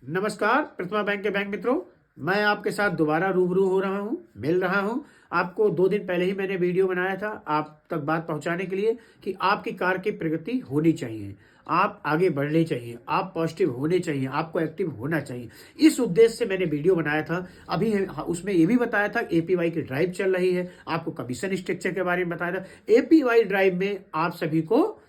नमस्कार प्रतिमा बैंक के बैंक मित्रों। मैं आपके साथ दोबारा रूबरू हो रहा हूं, मिल रहा हूं। आपको 2 दिन पहले ही मैंने वीडियो बनाया था आप तक बात पहुंचाने के लिए कि आपकी कार की प्रगति होनी चाहिए, आप आगे बढ़ने चाहिए, आप पॉजिटिव होने चाहिए, आपको एक्टिव होना चाहिए। इस उद्देश्य से मैंने वीडियो बनाया था। अभी उसमें ये भी बताया था एपीवाई की ड्राइव चल रही है, आपको कमीशन स्ट्रक्चर के बारे में बताया था। एपीवाई ड्राइव में आप सभी को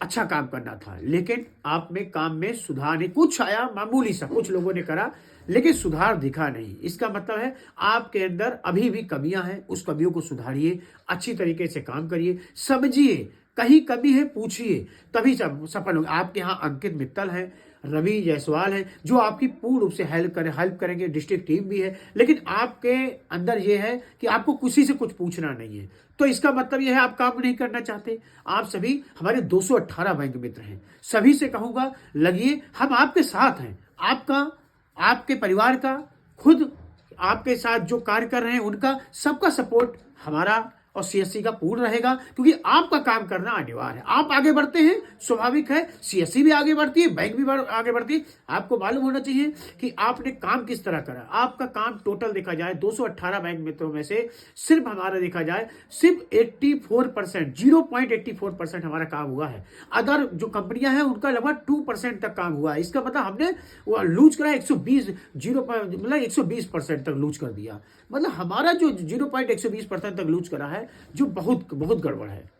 अच्छा काम करना था, लेकिन आप में काम में सुधार नहीं, कुछ आया मामूली सा, कुछ लोगों ने करा लेकिन सुधार दिखा नहीं। इसका मतलब है आपके अंदर अभी भी कमियां हैं, उस कमियों को सुधारिए, अच्छी तरीके से काम करिए, समझिए कहीं कमी है पूछिए, तभी सफल होंगे। आपके यहाँ अंकित मित्तल है, रवि जायसवाल है, जो आपकी पूर्ण रूप से हेल्प करेंगे। डिस्ट्रिक्ट टीम भी है, लेकिन आपके अंदर यह है कि आपको किसी से कुछ पूछना नहीं है। तो इसका मतलब यह है आप काम नहीं करना चाहते। आप सभी हमारे 218 बैंक मित्र हैं, सभी से कहूंगा लगिए, हम आपके साथ हैं। आपका, आपके परिवार का, खुद आपके साथ जो कार्य कर रहे हैं उनका, सबका सपोर्ट हमारा और सीएससी का पूर्ण रहेगा, क्योंकि आपका काम करना अनिवार्य है। आप आगे बढ़ते हैं, स्वाभाविक है, सीएससी भी आगे बढ़ती है, बैंक भी आगे बढ़ती है। आपको मालूम होना चाहिए कि आपने काम किस तरह करा। आपका काम टोटल देखा जाए 218 बैंक मित्रों में से सिर्फ हमारा देखा जाए सिर्फ 84%, 0.84% हमारा काम हुआ है। अदर जो कंपनियां हैं उनका लगभग 2% तक काम हुआ है। इसका मतलब हमने वो लूज करा 120, मतलब 120% तक लूज कर दिया। मतलब हमारा जो 0.120% तक लूज करा है, जो बहुत बहुत गड़बड़ है।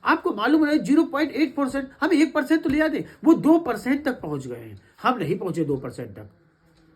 आपको मालूम है 0.8%, हम 1% तो ले आते, वो 2% तक पहुंच गए हैं। हम नहीं पहुंचे 2% तक।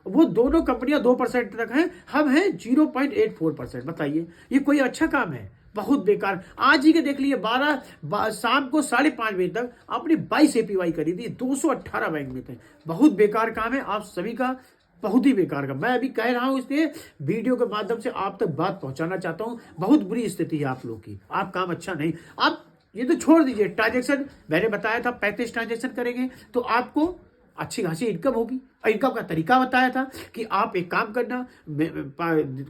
वो दोनों कंपनियां 2% तक हैं, हम हैं 0.84%। बताइए ये कोई अच्छा काम है? बहुत बेकार। आज ही के देख लिए 12 शाम को 5:30 बजे तक आपने 22 एपीवाई करी थी, 218 बैंक में थे। बहुत बेकार काम है आप सभी का, बहुत ही बेकार का। मैं अभी कह रहा हूं, इसलिए वीडियो के माध्यम से आप तक बात पहुंचाना चाहता हूं। बहुत बुरी स्थिति है आप लोग की, आप काम अच्छा नहीं। आप ये तो छोड़ दीजिए, ट्रांजेक्शन मैंने बताया था 35 ट्रांजेक्शन करेंगे तो आपको अच्छी खासी इनकम होगी। इनकम का तरीका बताया था कि आप एक काम करना,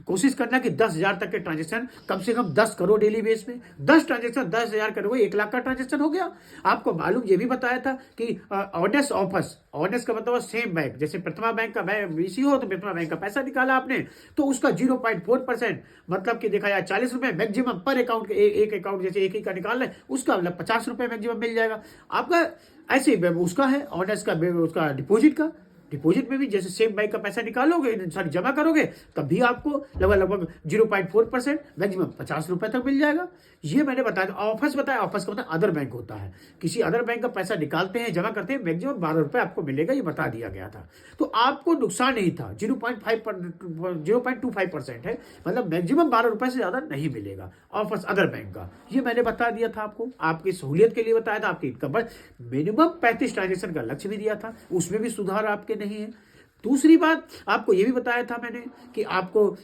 कोशिश करना कि 10,000 तक के ट्रांजेक्शन, कम से कम 10 करोड़ डेली बेस में 10 ट्रांजेक्शन, 10,000 करोगे 1 लाख का ट्रांजेक्शन हो गया। आपको मालूम ये भी बताया था कि ऑनेस्ट ऑफर्स, ऑनेस्ट का मतलब सेम बैंक, जैसे प्रतिमा बैंक का बीसी हो तो प्रतिमा बैंक का पैसा निकाला आपने तो उसका 0.4%, मतलब कि देखा जाए 40 रुपए मैक्सिमम पर अकाउंट के, एक अकाउंट जैसे एक ही का निकाल रहे उसका मतलब 50 रुपए मैक्सिमम मिल जाएगा आपका। ऐसे ही उसका है ऑनेस्ट का, उसका डिपॉजिट का, डिपॉजिट में भी जैसे सेम बैंक का पैसा निकालोगे, सारी जमा करोगे, तब भी आपको लगभग 0.4% मैक्सिमम 50 रुपए तक मिल जाएगा। ये मैंने बताया। ऑफर्स बताया, ऑफर्स का मतलब अदर बैंक होता है, किसी अदर बैंक का पैसा निकालते हैं, जमा करते हैं, मैक्सिमम 12 रुपए आपको मिलेगा, ये बता दिया गया था। तो आपको नुकसान नहीं था। 0.25% है, मतलब मैक्सिमम 12 रुपए से ज्यादा नहीं मिलेगा ऑफर्स अदर बैंक का। ये मैंने बता दिया था आपको, आपकी सहूलियत के लिए बताया था। आपकी इनकम पर मिनिमम 35 ट्रांजेक्शन का लक्ष्य भी दिया था, उसमें भी सुधार आपके नहीं है। दूसरी बात आपको यह भी बताया था मैंने कि आपको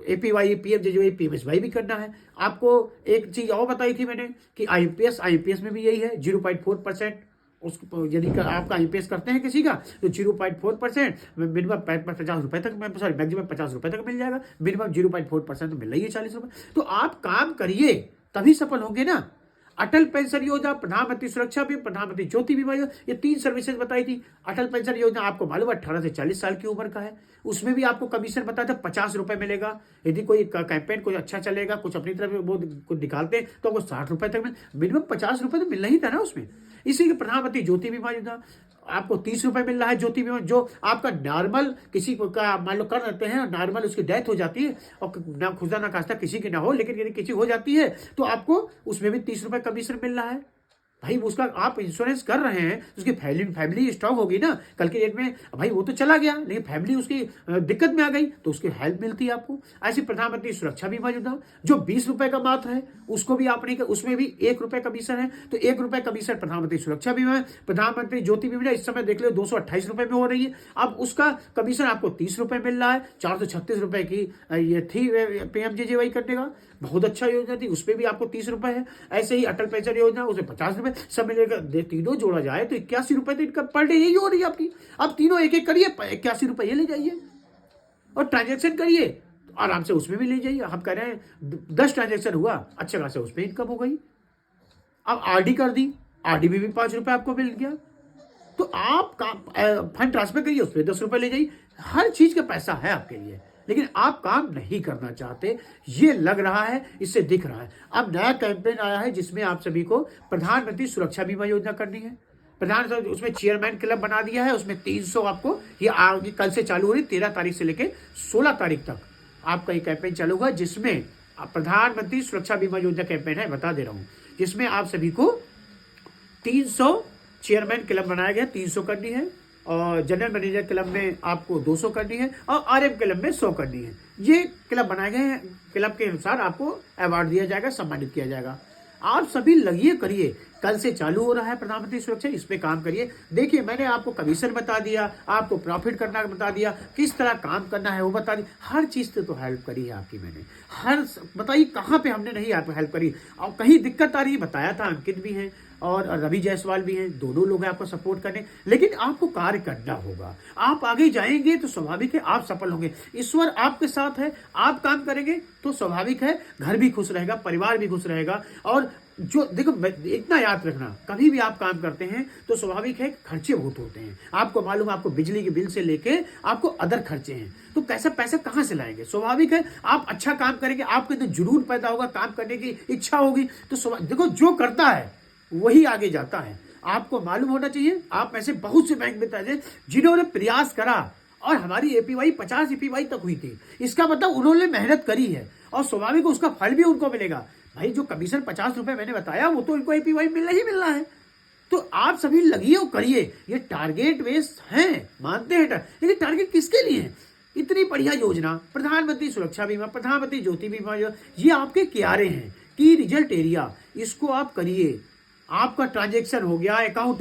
एपीवाई, पीएफ, जो पीएमएसवाई भी करना है। आपको एक चीज और बताई थी मैंने कि आईपीएस में भी यही है 0.4%। उसको यदि आपका आईपीएस करते हैं किसी का तो 0.4% मिनिमम 50 रुपए तक, सॉरी मैक्सिमम 50 रुपए तक मिल जाएगा। मिनिमम 0.4% तो मिल रही है 40 रुपए। तो आप काम करिए तभी सफल होंगे ना। अटल पेंशन योजना, प्रधानमंत्री सुरक्षा बीमा, प्रधानमंत्री ज्योति बीमा योजना, ये 3 सर्विसेज बताई थी। अटल पेंशन योजना आपको मालूम है 18 से 40 साल की उम्र का है। उसमें भी आपको कमीशन बताया था 50 रुपए मिलेगा। यदि कोई कैंपेन कुछ अच्छा चलेगा, कुछ अपनी तरफ वो कुछ निकालते हैं तो आपको 60 रुपए तक मिनिमम 50 रुपए तो मिलना ही था ना उसमें। इसी के प्रधानमंत्री ज्योति बीमा योजना आपको 30 रुपए मिल रहा है। ज्योति बीमा जो आपका नॉर्मल किसी को का मान लो कर देते हैं, नॉर्मल उसकी डेथ हो जाती है और ना खुदा ना खास्ता किसी की ना हो, लेकिन यदि किसी हो जाती है तो आपको उसमें भी 30 रुपए कमीशन मिल रहा है। भाई उसका आप इंश्योरेंस कर रहे हैं, उसकी फैमिली स्ट्रांग होगी ना कल के डेट में। भाई वो तो चला गया, लेकिन फैमिली उसकी दिक्कत में आ गई तो उसकी हेल्प मिलती है आपको। ऐसी प्रधानमंत्री सुरक्षा बीमा योजना जो 20 रुपए का मात्र है, उसको भी आपने, उसमें भी 1 रुपए कमीशन है। तो 1 रुपए कमीशन प्रधानमंत्री सुरक्षा बीमा है। प्रधानमंत्री ज्योति बीमा इस समय देख लो 228 रुपए में हो रही है। अब उसका कमीशन आपको 30 रुपए मिल रहा है। 436 रुपए की ये थी पीएमजेजेवाई करने का, बहुत अच्छा योजना थी, उसपे भी आपको 30 रुपए है। ऐसे ही अटल पेंशन योजना, उसमें 50 रुपए, सब मिलेगा। तीनों जोड़ा जाए तो 81 रुपए तो इनकम पर डे यही हो रही है आपकी। अब तीनों एक एक करिए, 81 रुपए ये ले जाइए और ट्रांजेक्शन करिए तो आराम से उसमें भी ले जाइए। हम कह रहे हैं 10 ट्रांजेक्शन हुआ, अच्छा खासा उसमें इनकम हो गई। अब आरडी कर दी, आरडी में भी 5 रुपए आपको मिल गया। तो आप फंड ट्रांसफर करिए, उस पर 10 रुपए ले जाइए, हर चीज का पैसा है आपके लिए, लेकिन आप काम नहीं करना चाहते, ये लग रहा है, इससे दिख रहा है। अब नया कैंपेन आया है जिसमें आप सभी को प्रधानमंत्री सुरक्षा बीमा योजना करनी है। प्रधानमंत्री उसमें चेयरमैन क्लब बना दिया है, उसमें 300 आपको, ये आगे कल से चालू हो रही, 13 तारीख से लेके 16 तारीख तक आपका ये कैंपेन चालू होगा, जिसमें प्रधानमंत्री सुरक्षा बीमा योजना कैंपेन है, बता दे रहा हूं, जिसमें आप सभी को 300 चेयरमैन क्लब बनाया गया, 300 करनी है, और जनरल मैनेजर क्लब में आपको 200 करनी है, और आरएम क्लब में 100 करनी है। ये क्लब बनाए गए हैं, क्लब के अनुसार आपको अवार्ड दिया जाएगा, सम्मानित किया जाएगा। आप सभी लगिए, करिए, कल से चालू हो रहा है प्रधानमंत्री सुरक्षा, इस पे काम करिए। देखिए, मैंने आपको कमीशन बता दिया, आपको प्रॉफिट करना बता दिया, किस तरह काम करना है वो बता दिया, हर चीज से तो हेल्प करी है आपकी मैंने, हर बताइए कहाँ पे हमने नहीं आपको हेल्प करी, और कहीं दिक्कत आ रही है बताया था, अंकित भी हैं और रवि जायसवाल भी हैं, दोनों लोग हैं आपको सपोर्ट करने, लेकिन आपको कार्य करना होगा। आप आगे जाएंगे तो स्वाभाविक है आप सफल होंगे, ईश्वर आपके साथ है, आप काम करेंगे तो स्वाभाविक है घर भी खुश रहेगा, परिवार भी खुश रहेगा। और जो देखो, इतना याद रखना, कभी भी आप काम करते हैं तो स्वाभाविक है खर्चे बहुत होते हैं, आपको मालूम है, आपको बिजली के बिल से लेके आपको अदर खर्चे हैं, तो कैसा पैसा कहां से लाएंगे। स्वाभाविक है आप अच्छा काम करेंगे, आपके अंदर जुनून पैदा होगा, काम करने की इच्छा होगी, तो देखो जो करता है वही आगे जाता है। आपको मालूम होना चाहिए, आप ऐसे बहुत से बैंक मित्र हैं जिन्होंने प्रयास करा और हमारी एपीवाई 50 एपीवाई तक हुई थी, इसका मतलब उन्होंने मेहनत करी है और स्वाभाविक उसका फल भी उनको मिलेगा। भाई जो कमीशन 50 रुपए मैंने बताया वो तो इनको एपीवाई मिलना ही मिलना है। तो आप सभी लगिए और करिए, ये टारगेट बेस्ड है, मानते हैं, लेकिन टारगेट किसके लिए है। इतनी बढ़िया योजना प्रधानमंत्री सुरक्षा बीमा, प्रधानमंत्री ज्योति बीमा, ये आपके क्यारे हैं की रिजल्ट एरिया, इसको आप करिए। आपका ट्रांजैक्शन हो गया, अकाउंट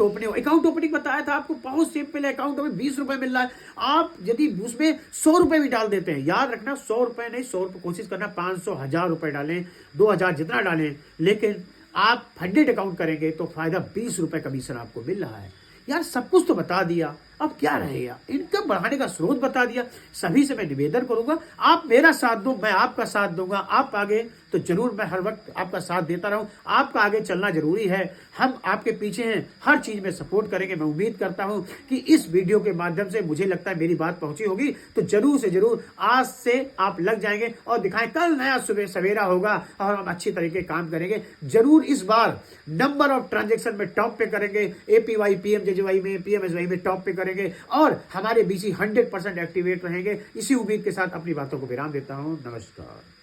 ओपनिंग बताया था आपको, बहुत सिंपल है, अकाउंट में 20 रुपए मिल रहा है। आप यदि उसमें 100 रुपए भी डाल देते हैं, याद रखना 100 रुपए नहीं, 100 रुपए कोशिश करना 500 1000 रुपए डालें, 2000 जितना डालें, लेकिन आप फंडेड अकाउंट करेंगे तो फायदा 20 रुपए कमीशन आपको मिल रहा है। यार सब कुछ तो बता दिया, अब क्या रहेगा, इनकम बढ़ाने का स्रोत बता दिया। सभी से मैं निवेदन करूंगा, आप मेरा साथ दो, मैं आपका साथ दूंगा, आप आगे तो जरूर मैं हर वक्त आपका साथ देता रहूं, आपका आगे चलना जरूरी है, हम आपके पीछे हैं, हर चीज में सपोर्ट करेंगे। मैं उम्मीद करता हूं कि इस वीडियो के माध्यम से मुझे लगता है मेरी बात पहुंची होगी, तो जरूर से जरूर आज से आप लग जाएंगे और दिखाएं, कल नया सुबह सवेरा होगा और हम अच्छी तरीके काम करेंगे। जरूर इस बार नंबर ऑफ ट्रांजेक्शन में टॉप पे करेंगे, एपीवाई पीएमजेजेवाई में, पीएमएसवाई में टॉप पे करेंगे और हमारे बीसी 100% एक्टिवेट रहेंगे। इसी उम्मीद के साथ अपनी बातों को विराम देता हूं। नमस्कार।